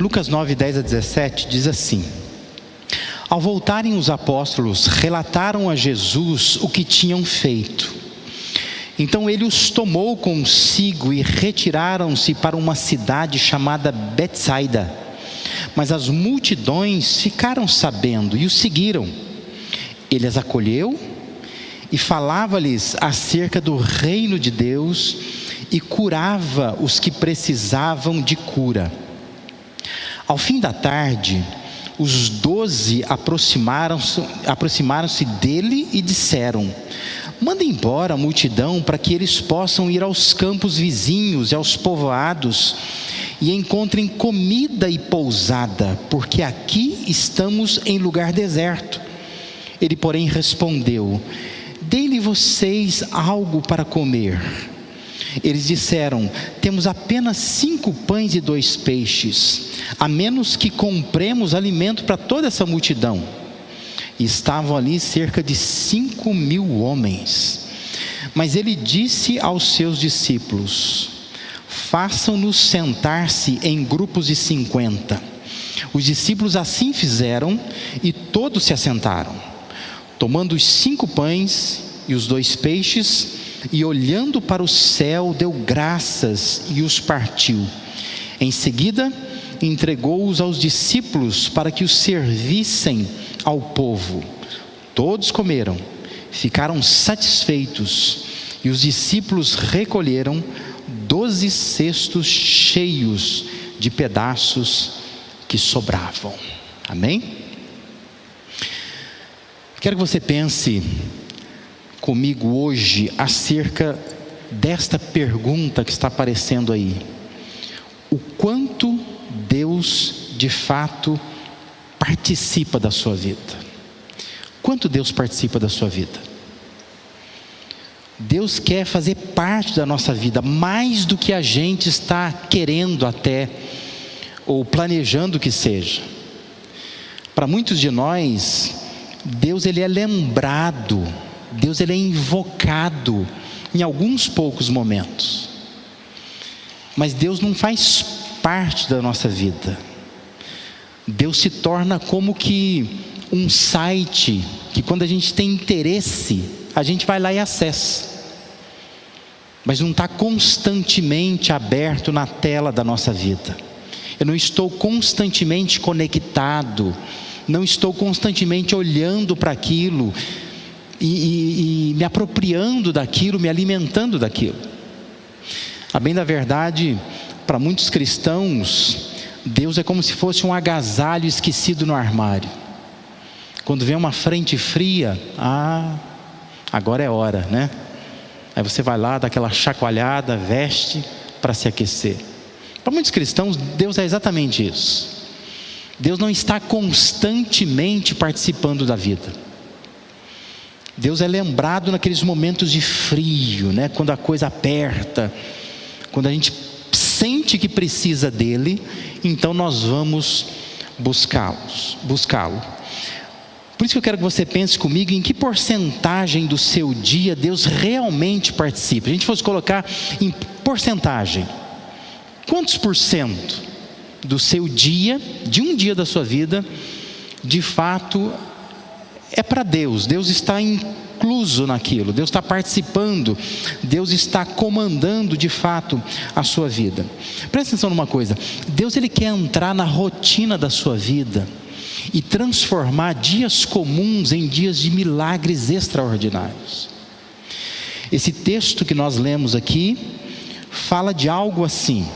Lucas 9, 10 a 17 diz assim: Ao voltarem os apóstolos, relataram a Jesus o que tinham feito. Então ele os tomou consigo e retiraram-se para uma cidade chamada Betsaida. Mas as multidões ficaram sabendo e os seguiram. Ele as acolheu e falava-lhes acerca do reino de Deus e curava os que precisavam de cura. Ao fim da tarde, os 12 aproximaram-se dele e disseram: Manda embora a multidão para que eles possam ir aos campos vizinhos e aos povoados e encontrem comida e pousada, porque aqui estamos em lugar deserto. Ele, porém, respondeu: Dê-lhe vocês algo para comer. Eles disseram: Temos apenas 5 pães e 2 peixes, a menos que compremos alimento para toda essa multidão. E estavam ali cerca de 5.000 homens. Mas ele disse aos seus discípulos: Façam-nos sentar-se em grupos de 50. Os discípulos assim fizeram e todos se assentaram. Tomando os 5 pães e os 2 peixes, e olhando para o céu, deu graças e os partiu. Em seguida, entregou-os aos discípulos para que os servissem ao povo. Todos comeram, ficaram satisfeitos, e os discípulos recolheram 12 cestos cheios de pedaços que sobravam. Amém? Quero que você pense comigo hoje acerca desta pergunta que está aparecendo aí: o quanto Deus de fato participa da sua vida? Quanto Deus participa da sua vida? Deus quer fazer parte da nossa vida, mais do que a gente está querendo até, ou planejando que seja. Para muitos de nós, Deus ele é lembrado, Deus ele é invocado em alguns poucos momentos. Mas Deus não faz parte da nossa vida. Deus se torna como que um site que, quando a gente tem interesse, a gente vai lá e acessa, mas não está constantemente aberto na tela da nossa vida. Eu não estou constantemente conectado, não estou constantemente olhando para aquilo e me apropriando daquilo, me alimentando daquilo. A bem da verdade, para muitos cristãos, Deus é como se fosse um agasalho esquecido no armário. Quando vem uma frente fria, agora é hora, né? Aí você vai lá, dá aquela chacoalhada, veste para se aquecer. Para muitos cristãos, Deus é exatamente isso. Deus não está constantemente participando da vida. Deus é lembrado naqueles momentos de frio, né? Quando a coisa aperta, quando a gente sente que precisa dele, então nós vamos buscá-lo. Por isso que eu quero que você pense comigo em que porcentagem do seu dia Deus realmente participa. Se a gente fosse colocar em porcentagem, quantos por cento do seu dia, de um dia da sua vida, de fato é para Deus? Deus está incluso naquilo, Deus está participando, Deus está comandando de fato a sua vida. Presta atenção numa coisa: Deus ele quer entrar na rotina da sua vida e transformar dias comuns em dias de milagres extraordinários. Esse texto que nós lemos aqui fala de algo assim.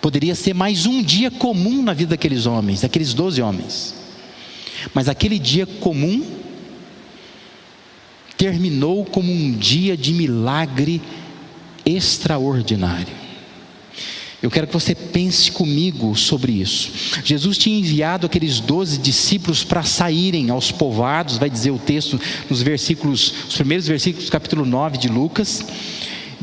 Poderia ser mais um dia comum na vida daqueles homens, daqueles 12 homens. Mas aquele dia comum terminou como um dia de milagre extraordinário. Eu quero que você pense comigo sobre isso. Jesus tinha enviado aqueles 12 discípulos para saírem aos povoados, vai dizer o texto nos primeiros versículos do capítulo 9 de Lucas,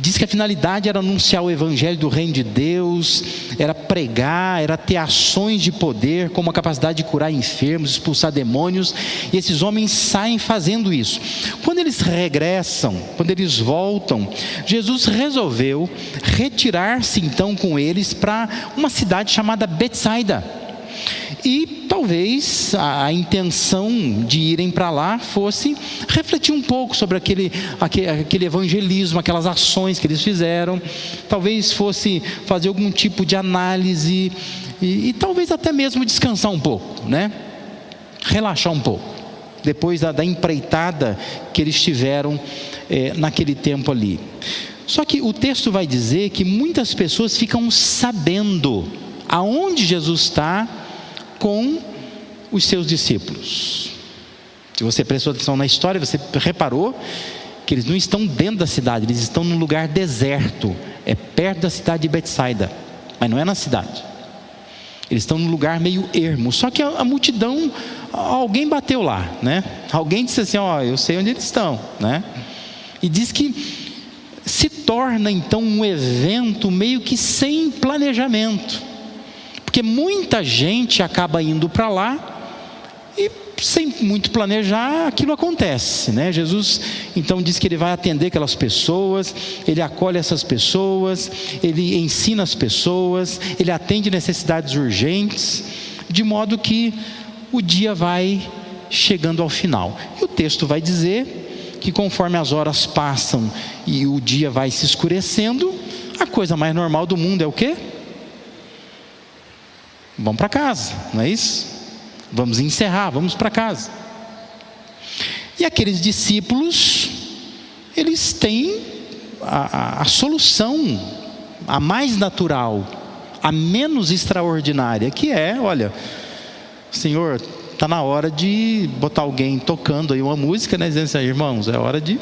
diz que a finalidade era anunciar o evangelho do reino de Deus, era pregar, era ter ações de poder, como a capacidade de curar enfermos, expulsar demônios, e esses homens saem fazendo isso. Quando eles regressam, quando eles voltam, Jesus resolveu retirar-se então com eles para uma cidade chamada Betsaida. E talvez a intenção de irem para lá fosse refletir um pouco sobre aquele evangelismo, aquelas ações que eles fizeram. Talvez fosse fazer algum tipo de análise e talvez até mesmo descansar um pouco, né? Relaxar um pouco, depois da empreitada que eles tiveram naquele tempo ali. Só que o texto vai dizer que muitas pessoas ficam sabendo aonde Jesus está com os seus discípulos. Se você prestou atenção na história, você reparou que eles não estão dentro da cidade, eles estão num lugar deserto, é perto da cidade de Betsaida, mas não é na cidade. Eles estão num lugar meio ermo, só que a multidão, alguém bateu lá, né? Alguém disse assim, eu sei onde eles estão, né? E diz que se torna então um evento meio que sem planejamento, porque muita gente acaba indo para lá e sem muito planejar aquilo acontece, né? Jesus então diz que ele vai atender aquelas pessoas, ele acolhe essas pessoas, ele ensina as pessoas, ele atende necessidades urgentes, de modo que o dia vai chegando ao final. E o texto vai dizer que conforme as horas passam e o dia vai se escurecendo, a coisa mais normal do mundo é o quê? Vamos para casa, não é isso? Vamos encerrar, vamos para casa. E aqueles discípulos, eles têm a solução, a mais natural, a menos extraordinária, que é, olha, Senhor, está na hora de botar alguém tocando aí uma música, né? Dizendo assim, irmãos, é hora de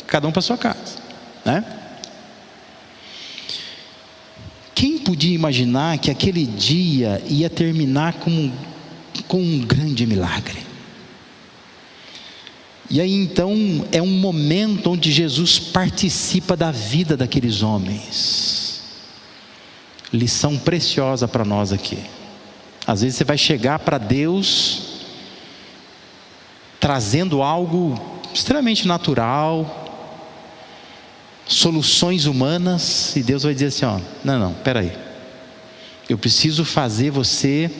cada um para sua casa, né? Quem podia imaginar que aquele dia ia terminar com um grande milagre? E aí então é um momento onde Jesus participa da vida daqueles homens. Lição preciosa para nós aqui. Às vezes você vai chegar para Deus trazendo algo extremamente natural, soluções humanas, e Deus vai dizer assim, não, peraí, eu preciso fazer você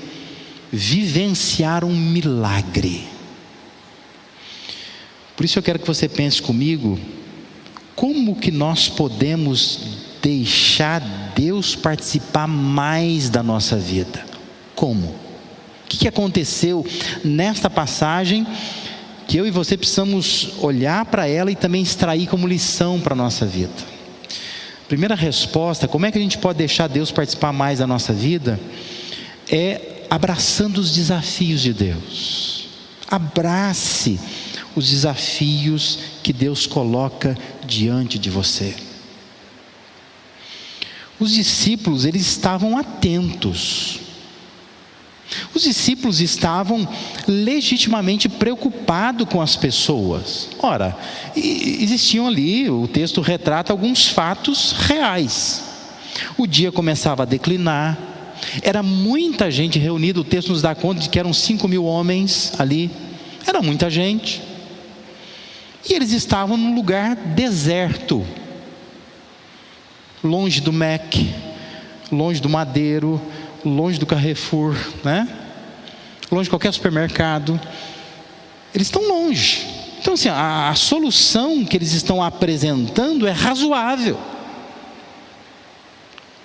vivenciar um milagre. Por isso eu quero que você pense comigo, como que nós podemos deixar Deus participar mais da nossa vida? Como? O que aconteceu nesta passagem que eu e você precisamos olhar para ela e também extrair como lição para a nossa vida? Primeira resposta, como é que a gente pode deixar Deus participar mais da nossa vida? É abraçando os desafios de Deus. Abrace os desafios que Deus coloca diante de você. Os discípulos, eles estavam atentos. Os discípulos estavam legitimamente preocupados com as pessoas. Ora, existiam ali, o texto retrata alguns fatos reais. O dia começava a declinar, era muita gente reunida, o texto nos dá conta de que eram 5.000 homens ali, era muita gente. E eles estavam num lugar deserto, longe do Mac, longe do Madeiro, longe do Carrefour, né? Longe de qualquer supermercado. Eles estão longe. Então assim, a solução que eles estão apresentando é razoável.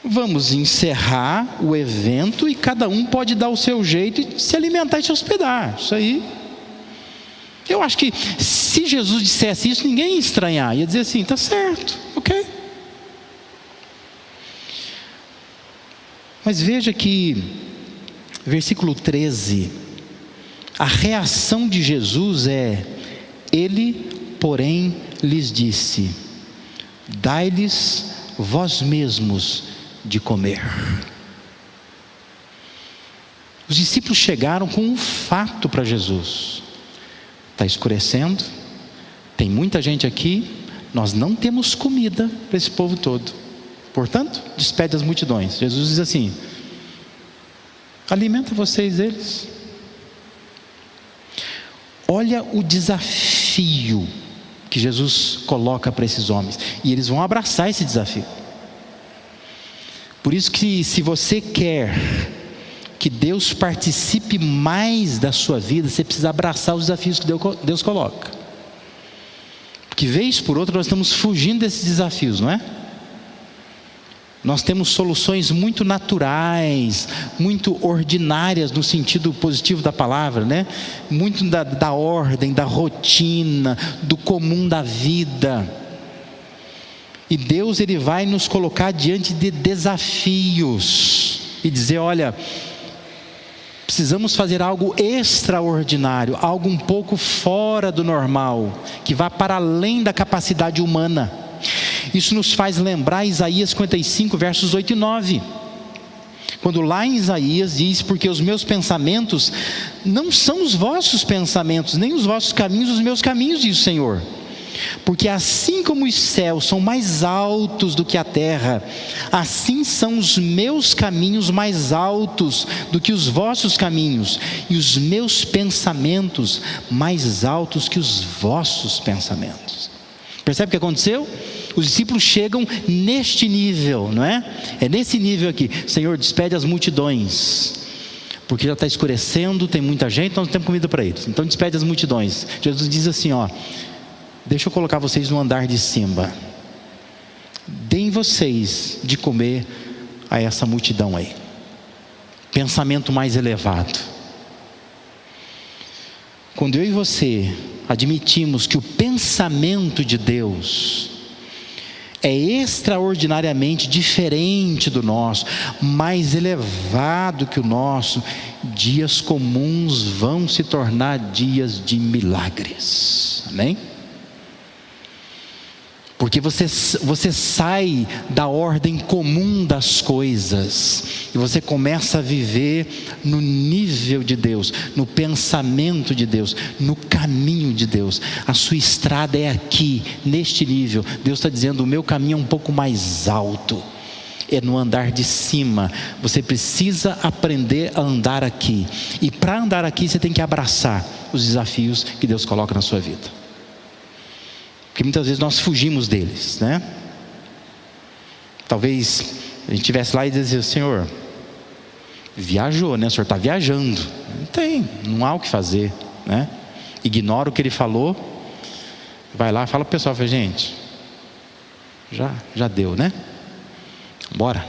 Vamos encerrar o evento e cada um pode dar o seu jeito e se alimentar e se hospedar. Isso aí. Eu acho que se Jesus dissesse isso, ninguém ia estranhar. Ia dizer assim, tá certo, ok. Mas veja que, versículo 13, a reação de Jesus é: ele, porém, lhes disse: dai-lhes vós mesmos de comer. Os discípulos chegaram com um fato para Jesus: está escurecendo, tem muita gente aqui, nós não temos comida para esse povo todo. Portanto, despede as multidões. Jesus diz assim: alimenta vocês eles. Olha o desafio que Jesus coloca para esses homens, e eles vão abraçar esse desafio. Por isso que, se você quer que Deus participe mais da sua vida, você precisa abraçar os desafios que Deus coloca. Porque vez por outra nós estamos fugindo desses desafios, não é? Nós temos soluções muito naturais, muito ordinárias no sentido positivo da palavra, né? Muito da ordem, da rotina, do comum da vida. E Deus, Ele vai nos colocar diante de desafios e dizer: olha, precisamos fazer algo extraordinário, algo um pouco fora do normal, que vá para além da capacidade humana. Isso nos faz lembrar Isaías 55, versos 8 e 9. Quando lá em Isaías diz: porque os meus pensamentos não são os vossos pensamentos, nem os vossos caminhos os meus caminhos, diz o Senhor. Porque assim como os céus são mais altos do que a terra, assim são os meus caminhos mais altos do que os vossos caminhos, e os meus pensamentos mais altos que os vossos pensamentos. Percebe o que aconteceu? Os discípulos chegam neste nível, não é? É nesse nível aqui: Senhor, despede as multidões, porque já está escurecendo, tem muita gente, nós não temos comida para eles. Então despede as multidões. Jesus diz assim: ó, deixa eu colocar vocês no andar de cima, deem vocês de comer a essa multidão aí. Pensamento mais elevado. Quando eu e você admitimos que o pensamento de Deus é extraordinariamente diferente do nosso, mais elevado que o nosso, dias comuns vão se tornar dias de milagres. Amém? Porque você sai da ordem comum das coisas e você começa a viver no nível de Deus, no pensamento de Deus, no caminho de Deus. A sua estrada é aqui, neste nível. Deus está dizendo: o meu caminho é um pouco mais alto, é no andar de cima. Você precisa aprender a andar aqui, e para andar aqui você tem que abraçar os desafios que Deus coloca na sua vida. Porque muitas vezes nós fugimos deles, né? Talvez a gente estivesse lá e dizia: Senhor, viajou, né? O Senhor está viajando. Não há o que fazer, né? Ignora o que Ele falou. Vai lá, fala para o pessoal: gente, já deu, né? Bora.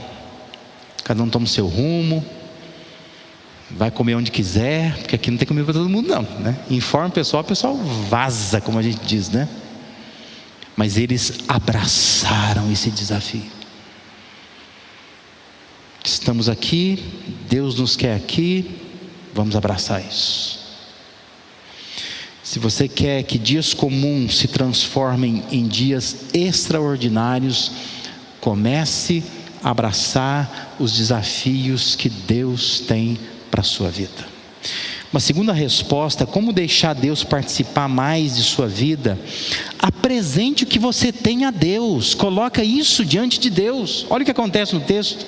Cada um toma o seu rumo. Vai comer onde quiser, porque aqui não tem comida para todo mundo não, né? Informa o pessoal vaza, como a gente diz, né? Mas eles abraçaram esse desafio. Estamos aqui, Deus nos quer aqui, vamos abraçar isso. Se você quer que dias comuns se transformem em dias extraordinários, comece a abraçar os desafios que Deus tem para a sua vida. Uma segunda resposta: como deixar Deus participar mais de sua vida? Apresente o que você tem a Deus, coloca isso diante de Deus. Olha o que acontece no texto.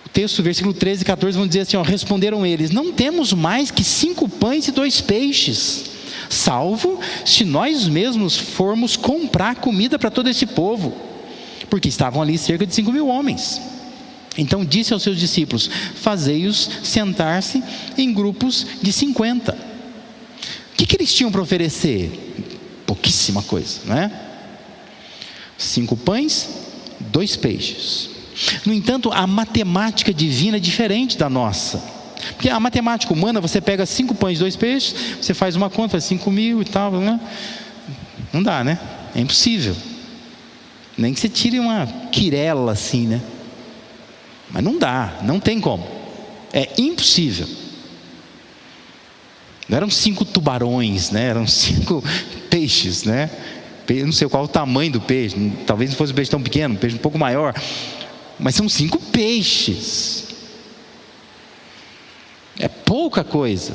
O texto, versículo 13 e 14, vão dizer assim: ó, responderam eles: não temos mais que 5 pães e 2 peixes, salvo se nós mesmos formos comprar comida para todo esse povo, porque estavam ali cerca de 5.000 homens. Então disse aos seus discípulos: fazei-os sentar-se em grupos de 50. O que eles tinham para oferecer? Pouquíssima coisa, não é? 5 pães, 2 peixes. No entanto, a matemática divina é diferente da nossa. Porque a matemática humana, você pega 5 pães e 2 peixes, você faz uma conta, faz 5.000 e tal, né? Não dá, né? É impossível. Nem que você tire uma quirela assim, né? Mas não dá, não tem como. É impossível. Não eram 5 tubarões, né? Eram 5 peixes, né? Eu não sei qual o tamanho do peixe. Talvez não fosse um peixe tão pequeno, um peixe um pouco maior. Mas são 5 peixes. É pouca coisa.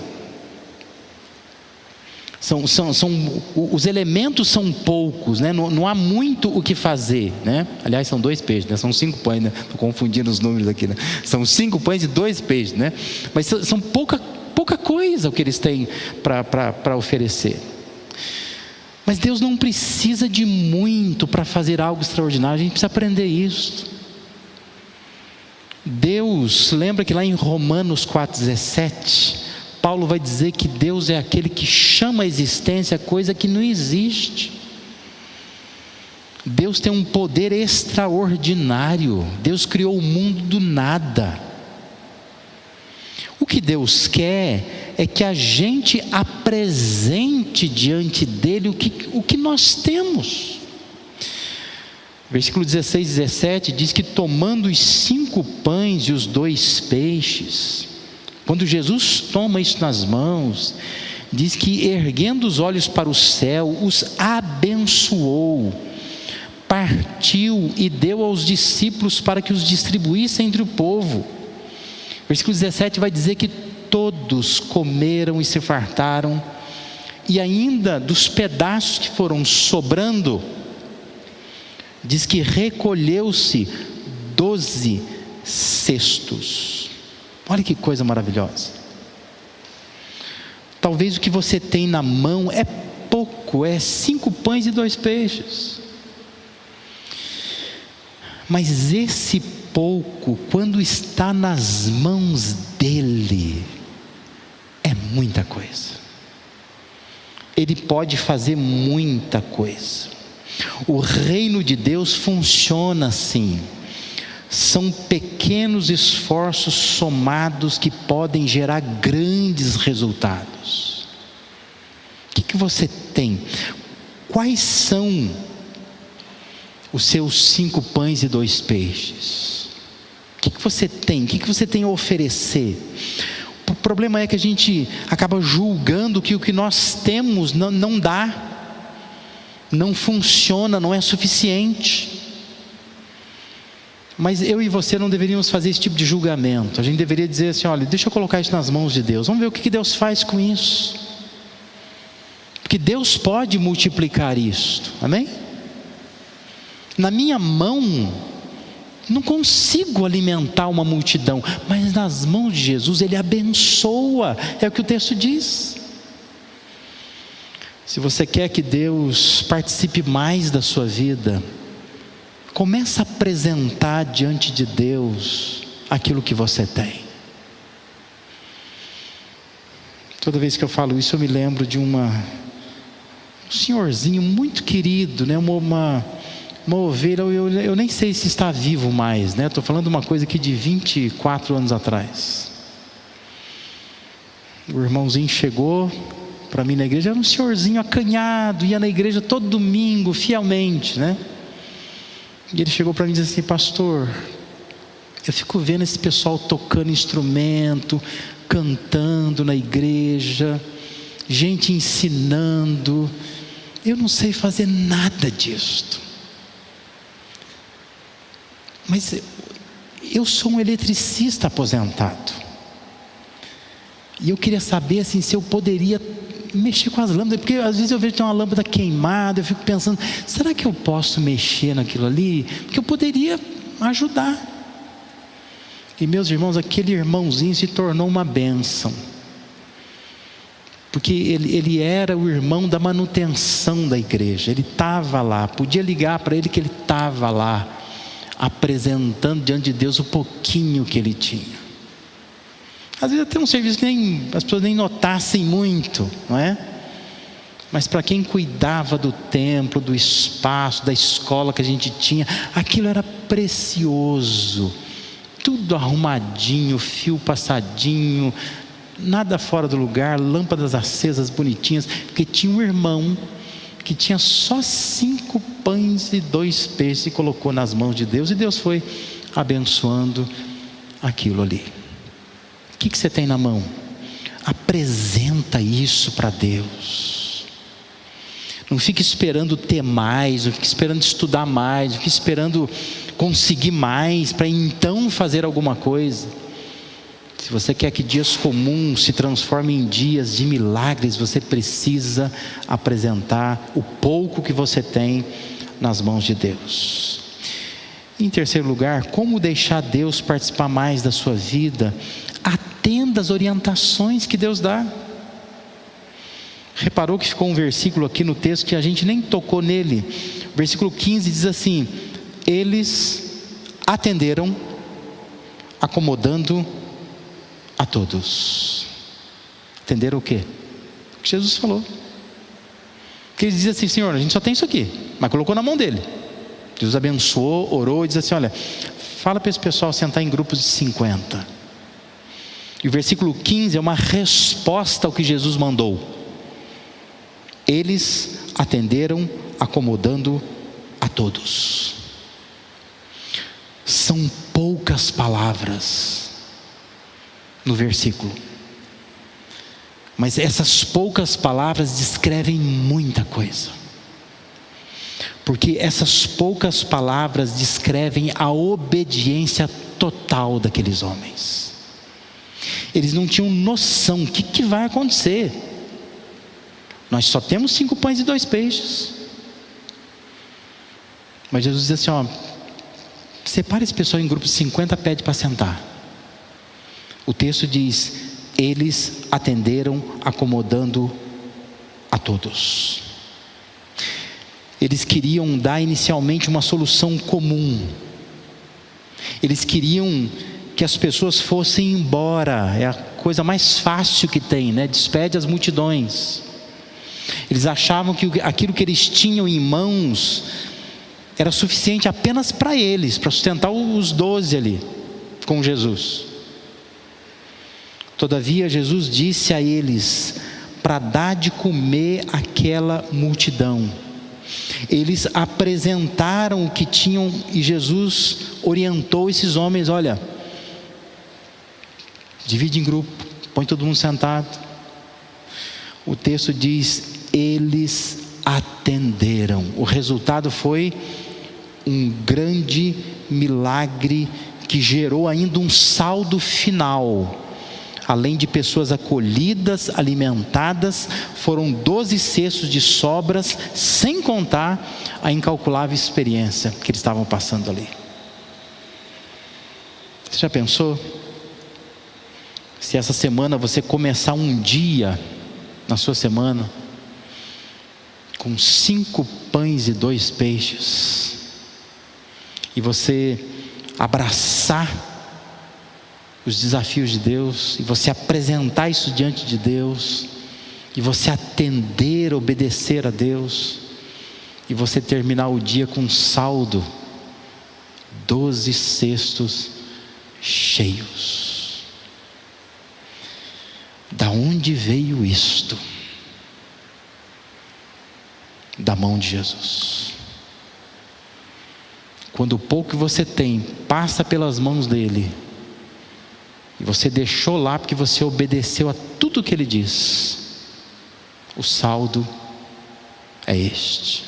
Os elementos são poucos, né? Não há muito o que fazer, né? Aliás, são 2 peixes, né? São 5 pães, né? Estou confundindo os números aqui, né? São 5 pães e 2 peixes, né? Mas são pouca coisa o que eles têm para oferecer. Mas Deus não precisa de muito para fazer algo extraordinário. A gente precisa aprender isso. Deus, lembra que lá em Romanos 4,17, Paulo vai dizer que Deus é aquele que chama à existência coisa que não existe. Deus tem um poder extraordinário. Deus criou o mundo do nada. O que Deus quer é que a gente apresente diante dele o que nós temos. Versículo 16 e 17 diz que tomando os 5 pães e os 2 peixes, quando Jesus toma isso nas mãos, diz que erguendo os olhos para o céu, os abençoou, partiu e deu aos discípulos para que os distribuíssem entre o povo. Versículo 17 vai dizer que todos comeram e se fartaram, e ainda dos pedaços que foram sobrando, diz que recolheu-se 12 cestos. Olha que coisa maravilhosa. Talvez o que você tem na mão é pouco, é 5 pães e 2 peixes. Mas esse pouco, quando está nas mãos dele, é muita coisa. Ele pode fazer muita coisa. O reino de Deus funciona assim. São pequenos esforços somados que podem gerar grandes resultados. O que você tem? Quais são os seus 5 pães e 2 peixes? O que você tem? O que você tem a oferecer? O problema é que a gente acaba julgando que o que nós temos não dá, não funciona, não é suficiente. Mas eu e você não deveríamos fazer esse tipo de julgamento. A gente deveria dizer assim: olha, deixa eu colocar isso nas mãos de Deus, vamos ver o que Deus faz com isso, porque Deus pode multiplicar isto, amém? Na minha mão não consigo alimentar uma multidão, mas nas mãos de Jesus Ele abençoa, é o que o texto diz. Se você quer que Deus participe mais da sua vida, começa a apresentar diante de Deus aquilo que você tem. Toda vez que eu falo isso, eu me lembro de um senhorzinho muito querido, né? Uma ovelha, eu nem sei se está vivo mais, né? Estou falando de uma coisa aqui de 24 anos atrás. O irmãozinho chegou para mim na igreja, era um senhorzinho acanhado, ia na igreja todo domingo, fielmente, né? E ele chegou para mim e disse assim: pastor, eu fico vendo esse pessoal tocando instrumento, cantando na igreja, gente ensinando, eu não sei fazer nada disto. Mas eu sou um eletricista aposentado, e eu queria saber assim, se eu poderia mexer com as lâmpadas, porque às vezes eu vejo que tem uma lâmpada queimada, eu fico pensando, será que eu posso mexer naquilo ali? Porque eu poderia ajudar. E meus irmãos, aquele irmãozinho se tornou uma bênção, porque ele era o irmão da manutenção da igreja, ele estava lá, podia ligar para ele que ele estava lá, apresentando diante de Deus o pouquinho que ele tinha. Às vezes até um serviço que as pessoas nem notassem muito, não é? Mas para quem cuidava do templo, do espaço, da escola que a gente tinha, aquilo era precioso. Tudo arrumadinho, fio passadinho, nada fora do lugar, lâmpadas acesas bonitinhas, porque tinha um irmão que tinha só 5 pães e 2 peixes e colocou nas mãos de Deus, e Deus foi abençoando aquilo ali. O que você tem na mão? Apresenta isso para Deus. Não fique esperando ter mais, não fique esperando estudar mais, não fique esperando conseguir mais para então fazer alguma coisa. Se você quer que dias comuns se transformem em dias de milagres, você precisa apresentar o pouco que você tem nas mãos de Deus. Em terceiro lugar, como deixar Deus participar mais da sua vida? Atenda às orientações que Deus dá. Reparou que ficou um versículo aqui no texto que a gente nem tocou nele. Versículo 15 diz assim: eles atenderam, acomodando a todos. Atenderam o quê? O que Jesus falou. Porque eles dizem assim: Senhor, a gente só tem isso aqui, mas colocou na mão dele. Jesus abençoou, orou e disse assim: olha, fala para esse pessoal sentar em grupos de 50. E o versículo 15 é uma resposta ao que Jesus mandou. Eles atenderam, acomodando a todos. São poucas palavras no versículo, mas essas poucas palavras descrevem muita coisa, porque essas poucas palavras descrevem a obediência total daqueles homens. Eles não tinham noção o que vai acontecer. Nós só temos 5 pães e 2 peixes. Mas Jesus diz assim: ó, separa esse pessoal em grupos de 50, pede para sentar. O texto diz: eles atenderam, acomodando a todos. Eles queriam dar inicialmente uma solução comum. Eles queriam que as pessoas fossem embora. É a coisa mais fácil que tem, né? Despede as multidões. Eles achavam que aquilo que eles tinham em mãos era suficiente apenas para eles, para sustentar os 12 ali com Jesus. Todavia Jesus disse a eles para dar de comer àquela multidão. Eles apresentaram o que tinham e Jesus orientou esses homens: olha, divide em grupo, põe todo mundo sentado. O texto diz: eles atenderam. O resultado foi um grande milagre que gerou ainda um saldo final. Além de pessoas acolhidas, alimentadas, foram 12 cestos de sobras, sem contar a incalculável experiência que eles estavam passando ali. Você já pensou? Se essa semana você começar um dia na sua semana com 5 pães e 2 peixes, e você abraçar os desafios de Deus, e você apresentar isso diante de Deus, e você atender, obedecer a Deus, e você terminar o dia com um saldo, 12 cestos cheios. Da onde veio isto? Da mão de Jesus. Quando o pouco que você tem passa pelas mãos dele, e você deixou lá porque você obedeceu a tudo que ele diz, o saldo é este: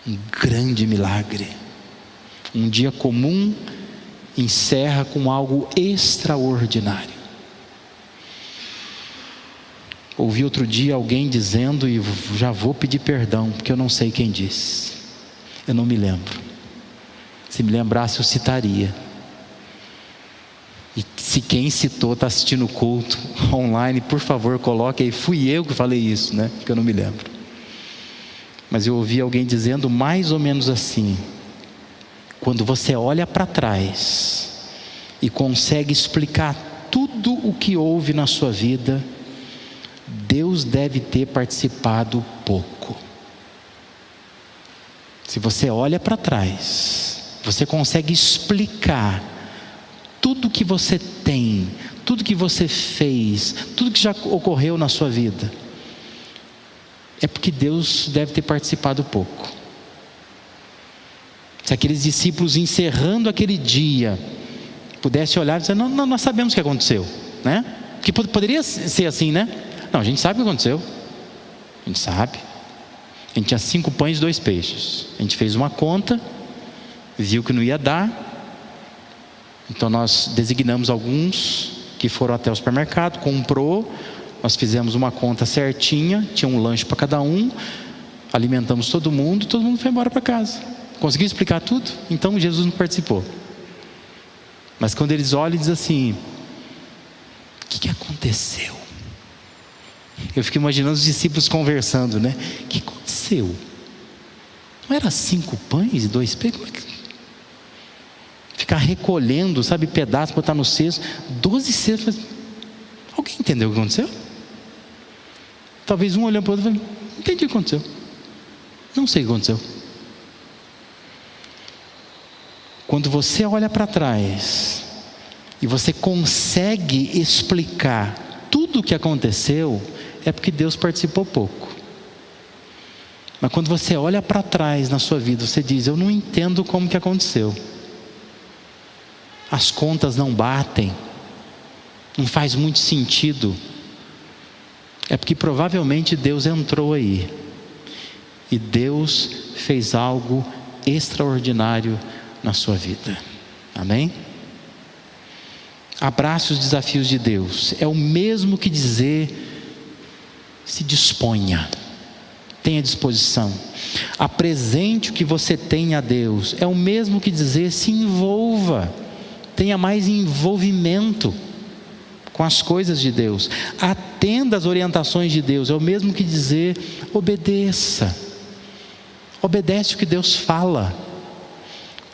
um grande milagre. Um dia comum encerra com algo extraordinário. Ouvi outro dia alguém dizendo, e já vou pedir perdão, porque eu não sei quem disse, eu não me lembro. Se me lembrasse eu citaria. E se quem citou está assistindo o culto online, por favor coloque aí: fui eu que falei isso, né? Porque eu não me lembro. Mas eu ouvi alguém dizendo mais ou menos assim: quando você olha para trás e consegue explicar tudo o que houve na sua vida, Deus deve ter participado pouco. Se você olha para trás, você consegue explicar tudo que você tem, tudo que você fez, tudo que já ocorreu na sua vida, é porque Deus deve ter participado pouco. Se aqueles discípulos, encerrando aquele dia, pudessem olhar e dizer: não, nós sabemos o que aconteceu, né? Que poderia ser assim, né? Não, a gente sabe o que aconteceu. A gente sabe. A gente tinha 5 pães e 2 peixes. A gente fez uma conta, viu que não ia dar, então nós designamos alguns que foram até o supermercado, comprou, nós fizemos uma conta certinha, tinha um lanche para cada um, alimentamos todo mundo foi embora para casa. Conseguiu explicar tudo? Então Jesus não participou. Mas quando eles olham e dizem assim: o que aconteceu? Eu fico imaginando os discípulos conversando, né? O que aconteceu? Não era 5 pães e 2 peixes? Como é que... Ficar recolhendo, sabe, pedaços, botar no cesto, 12 cestos. Alguém entendeu o que aconteceu? Talvez um olhando para o outro e falando: não entendi o que aconteceu. Não sei o que aconteceu. Quando você olha para trás e você consegue explicar tudo o que aconteceu, é porque Deus participou pouco. Mas quando você olha para trás na sua vida, você diz: eu não entendo como que aconteceu. As contas não batem, não faz muito sentido. É porque provavelmente Deus entrou aí e Deus fez algo extraordinário na sua vida. Amém? Abrace os desafios de Deus. É o mesmo que dizer: se disponha, tenha disposição, apresente o que você tem a Deus. É o mesmo que dizer: se envolva, tenha mais envolvimento com as coisas de Deus, atenda às orientações de Deus. É o mesmo que dizer: obedeça, obedece o que Deus fala.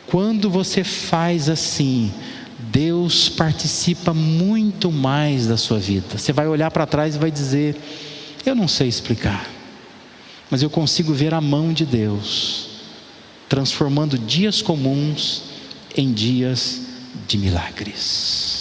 Quando você faz assim, Deus participa muito mais da sua vida. Você vai olhar para trás e vai dizer: eu não sei explicar, mas eu consigo ver a mão de Deus transformando dias comuns em dias de milagres.